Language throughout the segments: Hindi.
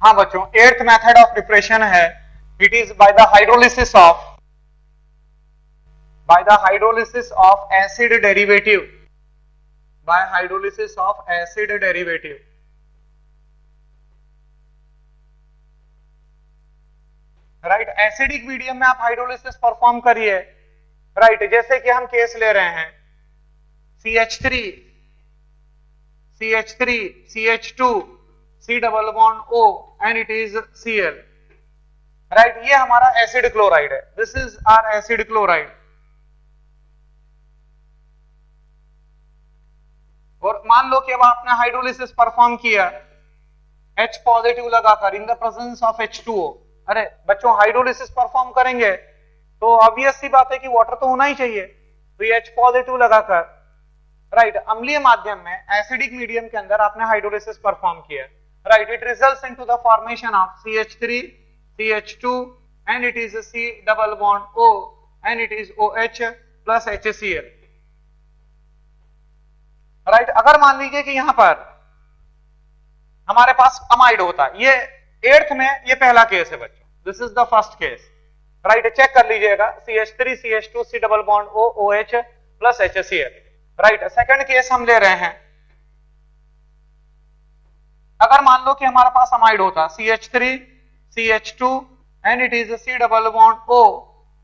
हाँ बच्चों, एट्थ मेथड ऑफ प्रिपरेशन है, it is by the hydrolysis of acid derivative, bye hydrolysis of acid derivative. Right, acidic medium में आप हाइड्रोलिसिस परफॉर्म करिए। राइट, जैसे कि हम केस ले रहे हैं CH3 CH2 C double bond O and it is Cl। Right, ये हमारा एसिड क्लोराइड है, this is our acid chloride. और मान लो कि अब आपने हाइड्रोलिसिस परफॉर्म किया H पॉजिटिव लगाकर in the presence of H2O। अरे बच्चों, हाइड्रोलिसिस परफॉर्म करेंगे तो ऑब्वियस सी बात है कि वाटर तो होना ही चाहिए, तो ये H पॉजिटिव लगाकर राइट अम्लीय माध्यम में एसिडिक मीडियम के अंदर आपने हाइड्रोलिसिस परफॉर्म किया। Right, it results into the formation of CH3 CH2 and it is C double bond O and it is OH plus HCl। Right, अगर मान लीजिए कि यहां पर हमारे पास अमाइड होता, ये एट्थ में ये पहला केस है बच्चों, this is the first case. Right, check कर लीजिएगा CH3 CH2 C double bond O OH plus HCl। Right, second case हम ले रहे हैं, अगर मान लो कि हमारे पास अमाइड होता CH3 CH2 and it is C double bond O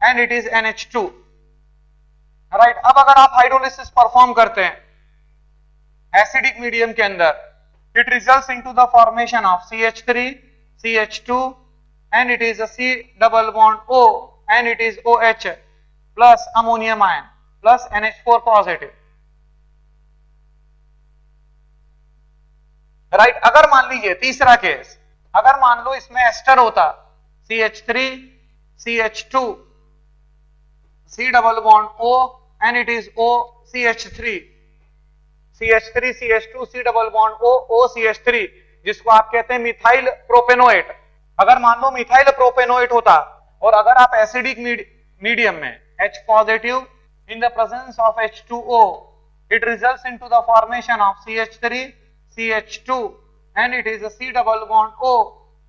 and it is NH2। Right, अब अगर आप हाइड्रोलिसिस परफॉर्म करते हैं एसिडिक मीडियम के अंदर, it results into the formation of CH3 CH2 and it is a C double bond O and it is OH plus ammonium ion plus NH4 positive। Right, अगर मान लीजिए तीसरा केस, अगर मान लो इसमें एस्टर होता CH3 CH2 C double bond O and it is OCH3 CH3 CH2 C double bond O OCH3, जिसको आप कहते हैं मिथाइल प्रोपेनोएट। अगर मान लो मिथाइल प्रोपेनोएट होता और अगर आप एसिडिक मीडियम में H positive in the presence of H2O, it results into the formation of CH3 CH2 and it is C double bond O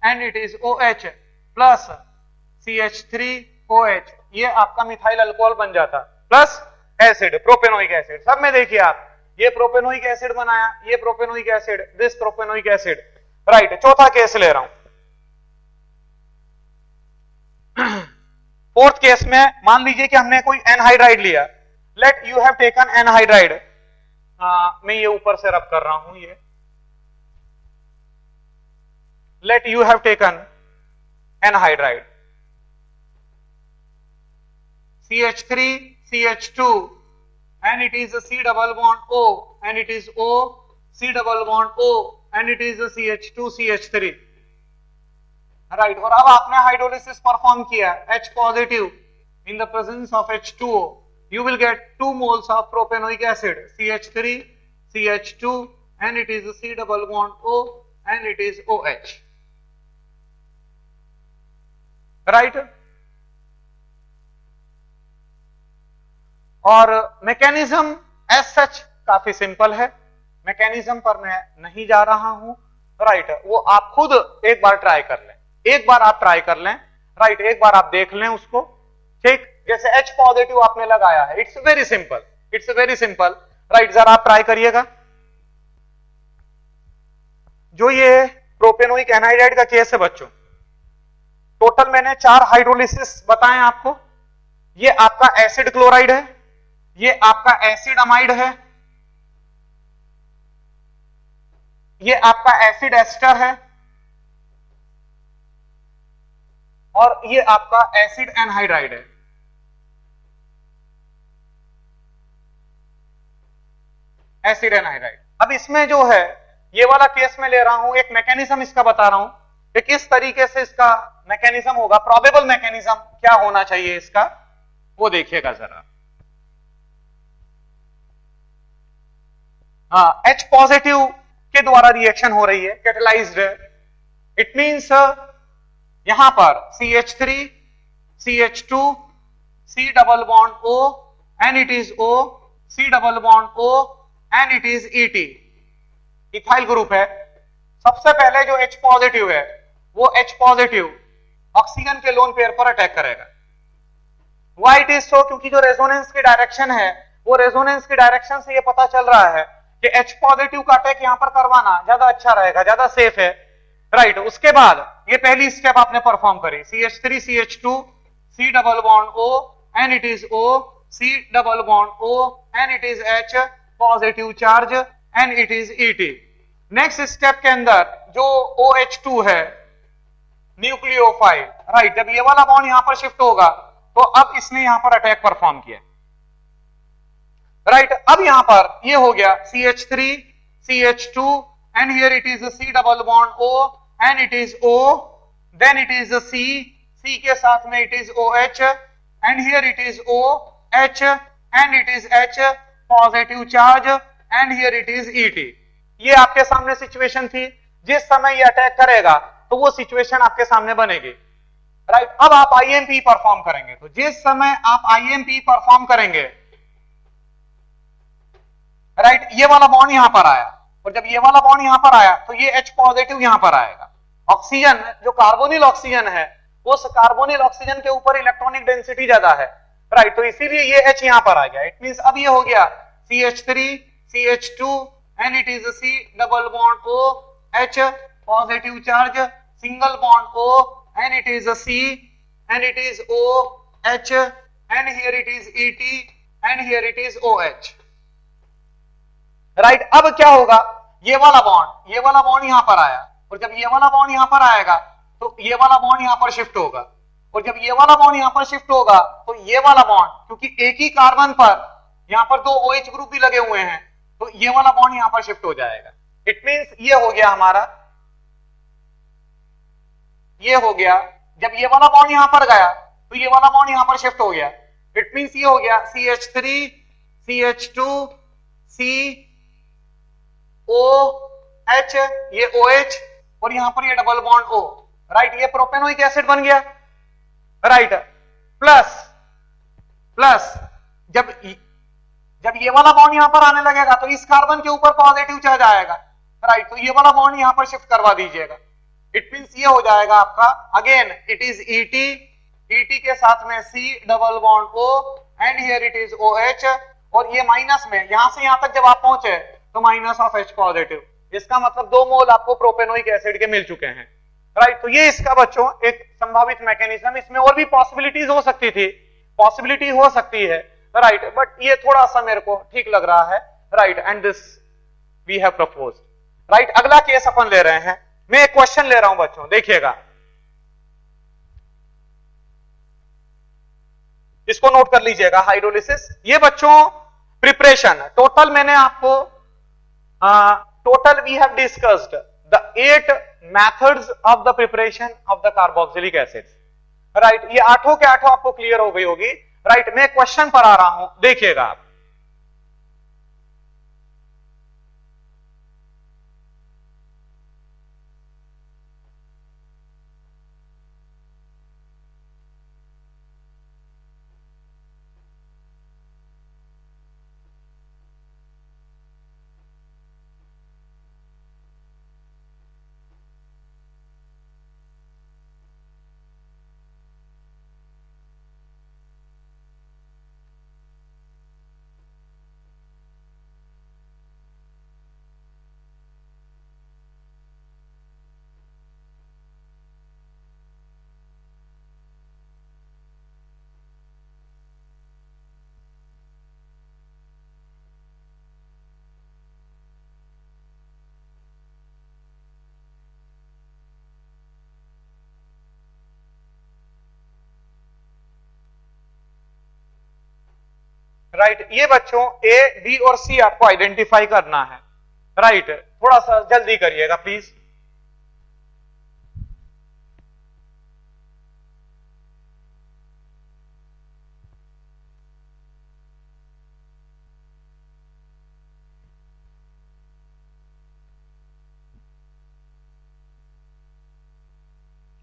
and it is OH plus CH3OH। ये आपका मिथाइल अल्कोहल बन जाता, प्लस एसिड प्रोपेनोइक एसिड। सब में देखिए आप, ये प्रोपेनोइक एसिड बनाया, ये propanoic acid, this propanoic acid. Right, चौथा केस ले रहा हूं, फोर्थ केस में मान लीजिए कि हमने कोई एनहाइड्राइड लिया, let you have taken anhydride. मैं ये ऊपर से रब कर रहा हूं, ये let you have taken anhydride CH3 CH2 and it is a C double bond O and it is O C double bond O and it is a CH2 CH3। Right, और अब आपने हाइड्रोलिसिस परफॉर्म किया H positive in the presence of H2O, you will get 2 moles of propanoic acid CH3 CH2 and it is a C double bond O and it is OH। Right, और मैकेनिज्म एज सच काफी सिंपल है, मैकेनिज्म पर मैं नहीं जा रहा हूं। राइट, वो आप खुद एक बार ट्राई कर लें, एक बार आप ट्राई कर लें। राइट, एक बार आप देख लें उसको। ठीक, जैसे H पॉजिटिव आपने लगाया है, it's very simple, it's very simple. Right, जरा आप ट्राई करिएगा। जो ये प्रोपेनोइक एनहाइड्राइड का केस है बच्चों, टोटल मैंने 4 हाइड्रोलिसिस बताए आपको। ये आपका एसिड क्लोराइड है, ये आपका एसिड अमाइड है, ये आपका एसिड एस्टर है और ये आपका एसिड एनहाइड्राइड है। Acid anhydride. अब इसमें जो है ये वाला केस में ले रहा हूं, एक मैकेनिज्म इसका बता रहा हूं कि किस तरीके से इसका मैकेनिज्म होगा, प्रोबेबल मैकेनिज्म क्या होना चाहिए इसका, वो देखिएगा जरा। हाँ, H पॉजिटिव के द्वारा रिएक्शन हो रही है, कैटलाइज्ड है। इट मींस यहां पर CH3 CH2 C double bond O and it is O C double bond O and it is ET, ethyl group है। सबसे पहले जो H पॉजिटिव है वो H पॉजिटिव ऑक्सीजन के लोन पेयर पर अटैक करेगा। Why it is so? क्योंकि जो रेजोनेंस की डायरेक्शन है वो रेजोनेंस की डायरेक्शन से ये पता चल रहा है कि H पॉजिटिव का अटैक यहां पर करवाना ज्यादा अच्छा रहेगा, ज्यादा सेफ है, राइट। उसके बाद ये पहली स्टेप आपने परफॉर्म करी, CH3 CH2 C double bond O and it is O, C double bond O and it is H positive charge and it is ET। Next step के अंदर जो OH2 है न्यूक्लियोफाइल, राइट, जब ये वाला बॉन्ड यहां पर शिफ्ट होगा तो अब इसने यहां पर अटैक परफॉर्म किया, राइट। अब यहां पर ये हो गया CH3 CH2 and here it is C double bond O and it is O, then it is C के साथ में it is OH and here it is OH and it is H positive charge and here it is ET। ये आपके सामने सिचुएशन थी, जिस समय ये अटैक करेगा तो वो सिचुएशन आपके सामने बनेगी, राइट। अब आप IMP परफॉर्म करेंगे, तो जिस समय आप IMP परफॉर्म करेंगे, राइट, ये वाला बॉन्ड यहां पर आया और जब ये वाला बॉन्ड यहां पर आया तो ये H पॉजिटिव यहां पर आएगा। ऑक्सीजन जो कार्बोनिल ऑक्सीजन है उस कार्बोनिल ऑक्सीजन के ऊपर इलेक्ट्रॉनिक डेंसिटी ज्यादा है, राइट, तो इसीलिए ये H यहां पर आ गया। इट मींस अब ये हो गया CH3 CH2 and it is C double bond O H positive charge single bond O and it is C and it is O H and here it is ET and here it is OH, right. अब क्या होगा, ये वाला बॉन्ड यहां पर आया और जब ये वाला बॉन्ड यहां पर आएगा तो ये वाला बॉन्ड यहां पर शिफ्ट होगा और जब ये वाला बॉन्ड यहां पर शिफ्ट होगा तो ये वाला बॉन्ड, क्योंकि एक ही कार्बन पर यहां पर दो OH ग्रुप भी लगे हुए हैं, तो ये वाला बॉन्ड यहां पर शिफ्ट हो जाएगा। इट मींस ये हो गया हमारा, ये हो गया, जब ये वाला बॉन्ड यहां पर गया तो ये वाला बॉन्ड यहां पर शिफ्ट हो गया। इट मींस ये हो गया CH3 CH2 C O H, ये OH और यहां पर ये डबल बॉन्ड O, राइट, ये प्रोपेनोइक एसिड बन गया, राइट। प्लस जब ये वाला बॉन्ड यहां पर आने लगेगा तो इस कार्बन के ऊपर पॉजिटिव चार्ज आएगा, राइट, तो ये वाला बॉन्ड यहां पर शिफ्ट करवा दीजिएगा। इट मींस ये हो जाएगा आपका, अगेन इट इज ET के साथ में C double bond O and here it is OH और ये माइनस में यहां से यहां तक जब आप पहुंचे तो माइनस ऑफ H पॉजिटिव, इसका मतलब 2 मोल आपको प्रोपेनोइक एसिड के मिल चुके हैं, राइट। तो ये इसका बच्चों एक संभावित मैकेनिज्म, इसमें और भी पॉसिबिलिटीज हो सकती थी, पॉसिबिलिटी हो सकती है, राइट, बट ये थोड़ा सा मेरे को ठीक लग रहा है, right, and this we have proposed, right. अगला केस अपन ले रहे हैं, मैं एक क्वेश्चन ले रहा हूं बच्चों, देखिएगा, इसको नोट कर लीजिएगा, हाइड्रोलिसिस। ये बच्चों प्रिपरेशन टोटल मैंने आपको total we have discussed the 8 methods of the preparation of the carboxylic acids, right. ये 8 के 8 आपको क्लियर हो गई होगी, राइट। मैं क्वेश्चन पर आ रहा हूं, देखिएगा आप, राइट। ये बच्चों A, B और C आपको आइडेंटिफाई करना है, राइट। थोड़ा सा जल्दी करिएगा प्लीज।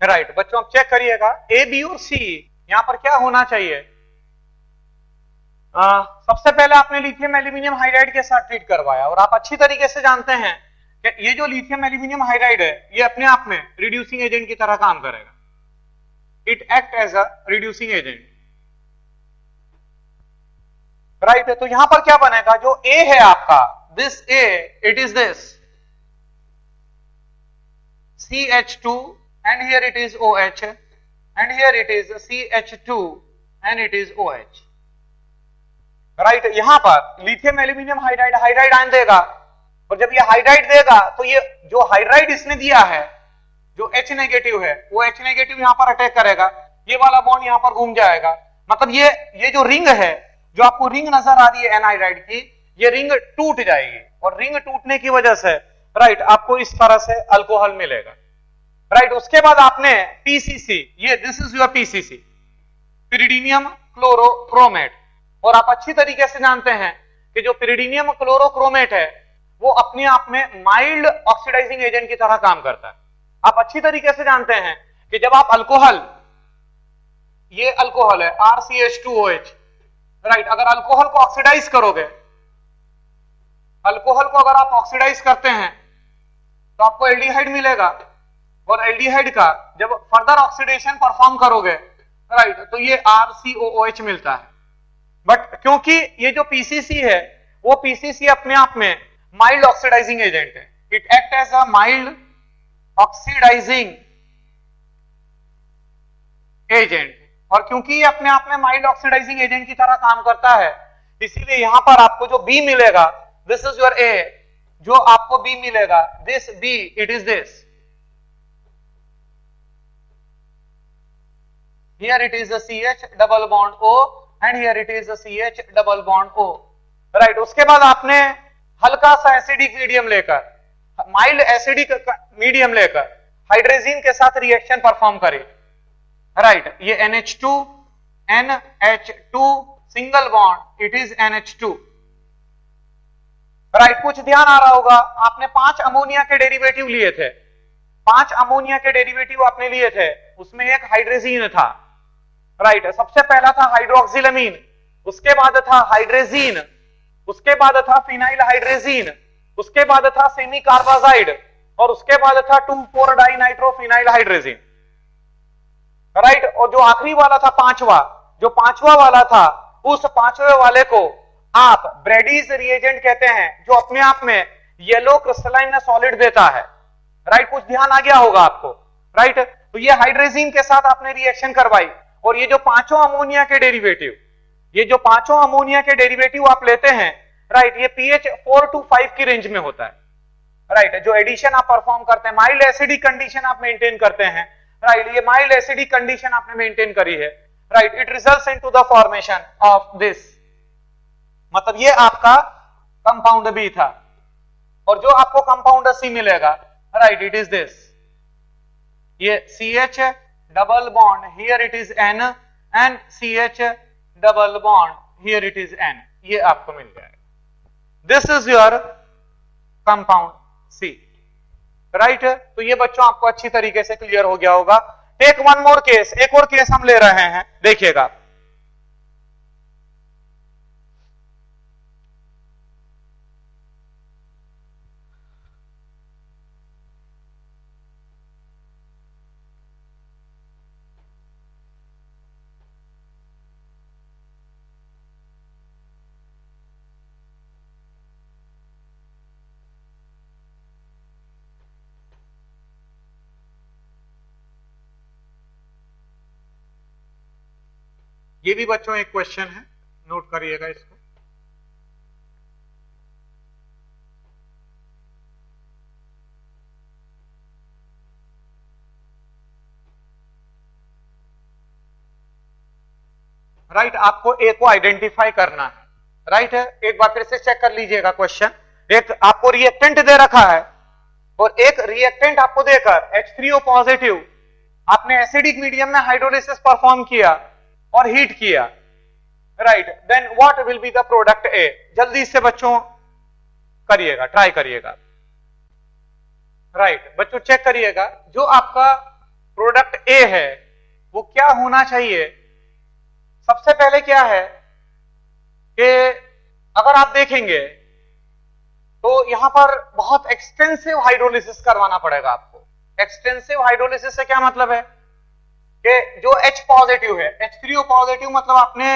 राइट बच्चों, आप चेक करिएगा A, B और C यहां पर क्या होना चाहिए। सबसे पहले आपने लिथियम एल्यूमिनियम हाइड्राइड के साथ ट्रीट करवाया और आप अच्छी तरीके से जानते हैं ये जो लिथियम एल्यूमिनियम हाइड्राइड है ये अपने आप में रिड्यूसिंग एजेंट की तरह काम करेगा, it act as a reducing agent, right. तो यहां पर क्या बनेगा, जो ए है आपका, this A, it is this CH2 and here it is OH and here it is CH2 and it is OH, right. यहां पर lithium aluminium hydride hydride ion देगा, और जब ये हाइड्राइड देगा तो ये जो हाइड्राइड इसने दिया है, जो H नेगेटिव है, वो H नेगेटिव यहां पर अटैक करेगा, ये वाला बॉन्ड यहां पर घूम जाएगा, मतलब ये जो रिंग है, जो आपको रिंग नजर आ रही है एनहाइड्राइड की, ये रिंग टूट जाएगी, और रिंग टूटने की वजह से राइट आपको इस तरह से अल्कोहल मिलेगा, राइट। उसके बाद आपने पीसीसी, ये this is your PCC, pyridinium chlorochromate, और आप अच्छी तरीके से जानते हैं कि जो पिरिडीनियम क्लोरोक्रोमेट है वो अपने आप में माइल्ड ऑक्सीडाइजिंग एजेंट की तरह काम करता है। आप अच्छी तरीके से जानते हैं कि जब आप अल्कोहल, ये अल्कोहल है RCH2OH, राइट, अगर अल्कोहल को ऑक्सीडाइज करोगे, अल्कोहल को अगर आप ऑक्सीडाइज करते हैं तो आपको एल्डिहाइड मिलेगा, और एल्डिहाइड का जब फर्दर ऑक्सीडेशन परफॉर्म करोगे, राइट, तो ये RCOOH मिलता है। बट क्योंकि ये जो पीसीसी है, वो पीसीसी अपने आप में माइल्ड ऑक्सीडाइजिंग एजेंट है, it act as a mild oxidizing agent, और क्योंकि ये अपने आप में माइल्ड ऑक्सीडाइजिंग एजेंट की तरह काम करता है, इसीलिए यहां पर आपको जो बी मिलेगा, दिस इज योर ए, जो आपको बी मिलेगा, this B, it is this, here it is a CH double bond O and here it is a CH double bond O, right. उसके बाद आपने हल्का सा एसिडिक मीडियम लेकर, माइल्ड एसिडिक मीडियम लेकर हाइड्रोजन के साथ रिएक्शन परफॉर्म करे, राइट। ये NH2 NH2 single bond, it is NH2, right. कुछ ध्यान आ रहा होगा, आपने 5 अमोनिया के डेरिवेटिव लिए थे, 5 अमोनिया के डेरिवेटिव आपने लिए थे, उसमें एक हाइड्रोजीन था, राइट। सबसे पहला था हाइड्रोक्सिलमीन, उसके बाद था हाइड्रोजीन, उसके बाद था फिनाइल हाइड्रोजीन, उसके बाद था सेमी कार्बाजाइड, और उसके बाद था 2,4-डाइनाइट्रोफिनाइल हाइड्रोजीन, राइट। और जो आखिरी वाला था पांचवा, जो पांचवा वाला था, उस पांचवे वाले को आप ब्रेडीज रिएजेंट कहते हैं, जो अपने आप में येलो क्रिस्टलाइन सॉलिड देता है, राइट। कुछ ध्यान आ गया होगा आपको, राइट। तो ये हाइड्रोजीन के साथ आपने रिएक्शन करवाई, और ये जो पांचों अमोनिया के डेरिवेटिव, ये जो पांचों अमोनिया के डेरिवेटिव आप लेते हैं, राइट, ये pH 4 to 5 की रेंज में होता है, राइट। जो एडिशन आप परफॉर्म करते हैं, माइल्ड एसिडिक कंडीशन आप मेंटेन करते हैं, राइट, ये माइल्ड एसिडिक कंडीशन आपने मेंटेन करी है, right, it results into the formation of this, मतलब ये आपका कंपाउंड बी था, और जो आपको कंपाउंड सी मिलेगा, राइट, इट इज दिस, ये CH double bond, here it is N and CH double bond, here it is N, ये आपको मिल जाएगा, this is your compound C, right. तो ये बच्चों आपको अच्छी तरीके से क्लियर हो गया होगा। टेक वन मोर केस, एक और केस हम ले रहे हैं, देखिएगा। ये भी बच्चों एक क्वेश्चन है, नोट करिएगा इसको। राइट, आपको ए को आइडेंटिफाई करना है, राइट है। एक बार फिर से चेक कर लीजिएगा क्वेश्चन। एक आपको रिएक्टेंट दे रखा है, और एक रिएक्टेंट आपको देकर H3O पॉजिटिव आपने एसिडिक मीडियम में हाइड्रोलिसिस परफॉर्म किया और हीट किया, right, then what will be the product A. जल्दी से बच्चों करिएगा, ट्राई करिएगा, राइट। बच्चों चेक करिएगा, जो आपका प्रोडक्ट ए है वो क्या होना चाहिए। सबसे पहले क्या है कि अगर आप देखेंगे तो यहां पर बहुत एक्सटेंसिव हाइड्रोलिसिस करवाना पड़ेगा आपको। एक्सटेंसिव हाइड्रोलिसिस से क्या मतलब है कि जो H पॉजिटिव है, H3O पॉजिटिव मतलब आपने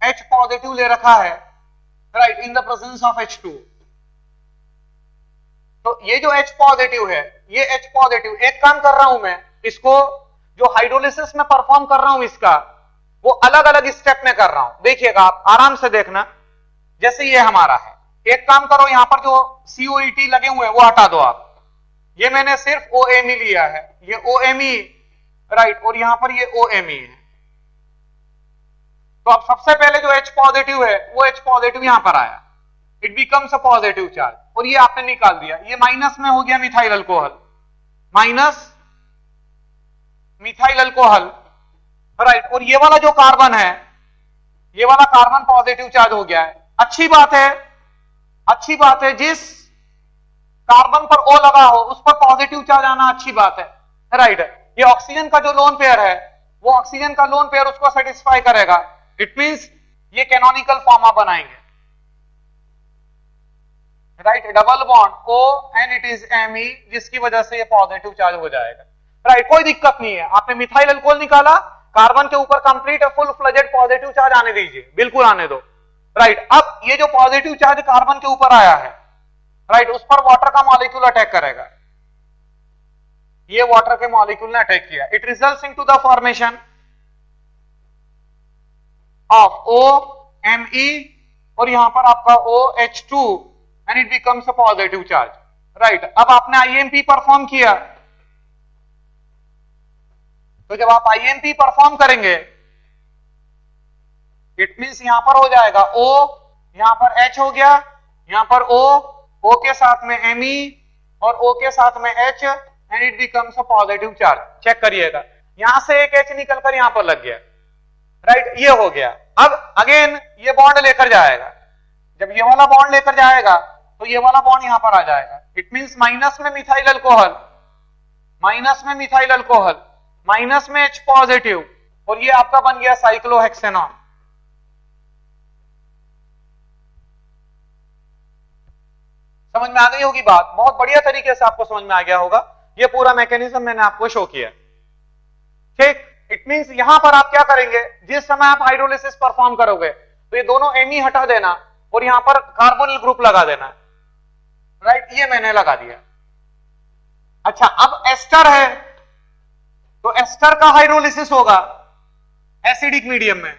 H पॉजिटिव ले रखा है, right, in the presence of H2। तो ये जो H पॉजिटिव है, ये H पॉजिटिव, एक काम कर रहा हूं मैं, इसको जो हाइड्रोलिसिस में परफॉर्म कर रहा हूं इसका, वो अलग अलग स्टेप में कर रहा हूं। देखिएगा आप आराम से देखना। जैसे ये हमारा है, एक काम करो, यहां पर जो COET लगे हुए हैं वो हटा दो आप। ये मैंने सिर्फ OMe लिया है, ये OMe, राइट, और यहां पर ये OMe है। तो अब सबसे पहले जो H पॉजिटिव है वो H पॉजिटिव यहां पर आया, it becomes a positive charge, और ये आपने निकाल दिया, ये माइनस में हो गया methyl alcohol, minus methyl alcohol, right, और ये वाला जो कार्बन है, ये वाला कार्बन पॉजिटिव चार्ज हो गया है। अच्छी बात है, अच्छी बात है, जिस कार्बन पर O लगा हो उस पर पॉजिटिव चार्ज आना अच्छी बात है, राइट। ये ऑक्सीजन का जो लोन पेयर है, वो ऑक्सीजन का लोन पेयर उसको सेटिस्फाई करेगा, इट मींस ये कैनोनिकल फॉर्मा बनाएंगे, right, double bond O and it is Me, जिसकी वजह से ये पॉजिटिव चार्ज हो जाएगा, राइट। कोई दिक्कत नहीं है, आपने मिथाइल अल्कोहल निकाला, कार्बन के ऊपर complete full fledged positive charge आने दीजिए, बिल्कुल आने दो, राइट। अब ये जो पॉजिटिव चार्ज कार्बन के ऊपर आया है, राइट, उस पर वाटर का मॉलिक्यूल अटैक करेगा, ये वाटर के मॉलिक्यूल ने अटैक किया, it results into the formation of OMe, और यहां पर आपका OH2 and it becomes a positive charge, right. अब आपने IMP परफॉर्म किया, तो जब आप IMP परफॉर्म करेंगे, इट मींस यहां पर हो जाएगा O, यहां पर H हो गया, यहां पर O के साथ में Me और O के साथ में H and it becomes a positive charge. Check करिएगा, यहां से एक H निकलकर यहां पर लग गया, राइट, ये हो गया। अब अगेन ये बॉन्ड लेकर जाएगा, जब ये वाला बॉन्ड लेकर जाएगा तो ये वाला बॉन्ड यहां पर आ जाएगा, इट मींस माइनस में मिथाइल अल्कोहल, माइनस में मिथाइल अल्कोहल, माइनस में H पॉजिटिव, और ये आपका बन गया साइक्लोहेक्सेनॉन। समझ में आ गई होगी बात, बहुत बढ़िया तरीके से आपको समझ में आ गया होगा, ये पूरा मैकेनिज्म मैंने आपको शो किया, ठीक। इट मींस यहां पर आप क्या करेंगे, जिस समय आप हाइड्रोलिसिस परफॉर्म करोगे तो ये दोनों Me हटा देना और यहां पर कार्बोनिल ग्रुप लगा देना, राइट, ये मैंने लगा दिया। अच्छा, अब एस्टर है, तो एस्टर का हाइड्रोलिसिस होगा एसिडिक मीडियम में,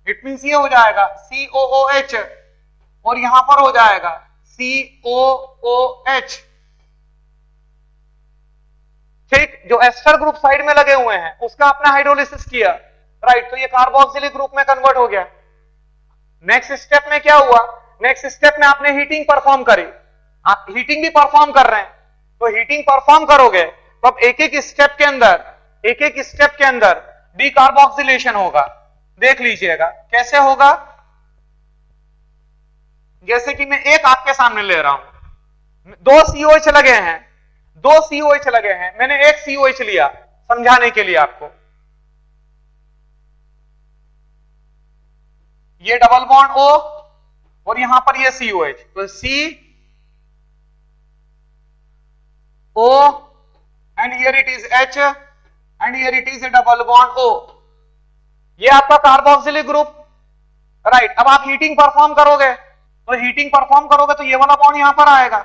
इट मींस ये हो जाएगा COOH और यहां पर हो जाएगा COOH, ठीक। जो एस्टर ग्रुप साइड में लगे हुए हैं उसका आपने हाइड्रोलिसिस किया, राइट, तो ये कार्बोक्सिलिक ग्रुप में कन्वर्ट हो गया। नेक्स्ट स्टेप में क्या हुआ, नेक्स्ट स्टेप में आपने हीटिंग परफॉर्म करी, आप हीटिंग भी परफॉर्म कर रहे हैं, तो हीटिंग परफॉर्म करोगे तो अब एक एक स्टेप के अंदर, एक एक स्टेप के अंदर डीकार्बोक्सिलेशन होगा। देख लीजिएगा कैसे होगा, जैसे कि मैं एक आपके सामने ले रहा हूं, दो COH लगे हैं, दो COH लगे हैं, मैंने एक COH लिया समझाने के लिए आपको, ये डबल बॉन्ड O और यहां पर ये COH, तो C O and here it is H and here it is a double bond O, ये आपका कार्बोक्सिलिक ग्रुप, राइट। अब आप हीटिंग परफॉर्म करोगे, तो हीटिंग परफॉर्म करोगे तो ये वाला बॉन्ड यहां पर आएगा,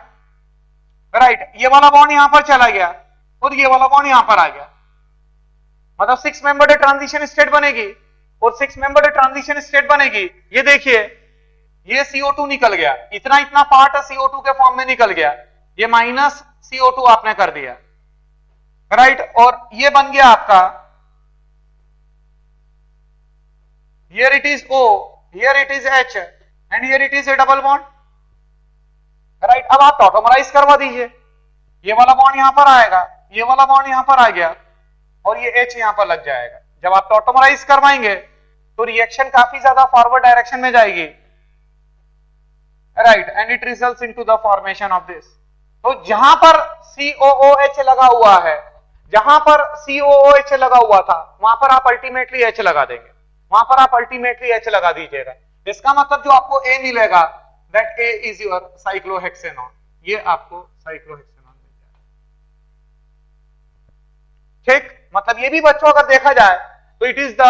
राइट, ये वाला बॉन्ड यहां पर चला गया और ये वाला बॉन्ड यहां पर आ गया, मतलब 6 मेंबर्ड ट्रांजिशन स्टेट बनेगी, और 6 मेंबर्ड ट्रांजिशन स्टेट बनेगी। ये देखिए, ये CO2 निकल गया, इतना इतना पार्ट CO2 के फॉर्म में निकल गया, ये माइनस CO2 आपने कर दिया, राइट, और ये बन गया आपका, here it is O, here it is H and here it is a double bond, right. अब आप टॉटोमराइज करवा दीजिए, ये वाला बॉन्ड यहां पर आएगा, ये वाला बॉन्ड यहां पर आ गया और ये H यहां पर लग जाएगा। जब आप टॉटोमराइज करवाएंगे तो रिएक्शन काफी ज्यादा फॉरवर्ड डायरेक्शन में जाएगी, right, and it results into the formation of this. तो जहां पर COOH लगा हुआ है, जहां पर COOH लगा हुआ था वहां पर आप अल्टीमेटली H लगा देंगे, वहां पर आप अल्टीमेटली H लगा दीजिएगा। इसका मतलब जो आपको A मिलेगा, that A is your cyclohexanone, ये आपको साइक्लोहेक्सेनॉन मिल जाएगा। ठीक, मतलब ये भी बच्चों अगर देखा जाए तो it is the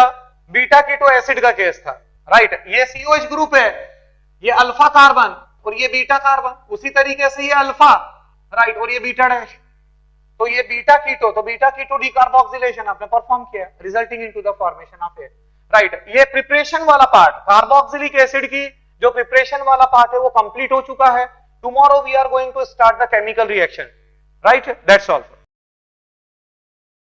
beta keto acid का केस था, राइट। ये COH ग्रुप है, ये अल्फा कार्बन और ये बीटा कार्बन, उसी तरीके से ये अल्फा, राइट, और ये बीटा डैश, तो ये बीटा कीटो, तो बीटा कीटो डीकार्बोक्सिलेशन आपने परफॉर्म किया, resulting into the formation of A, right. ये प्रिपरेशन वाला पार्ट, कार्बोक्सिलिक एसिड की जो प्रिपरेशन वाला पार्ट है वो कंप्लीट हो चुका है। Tomorrow we are going to start the chemical reaction, right, that's all.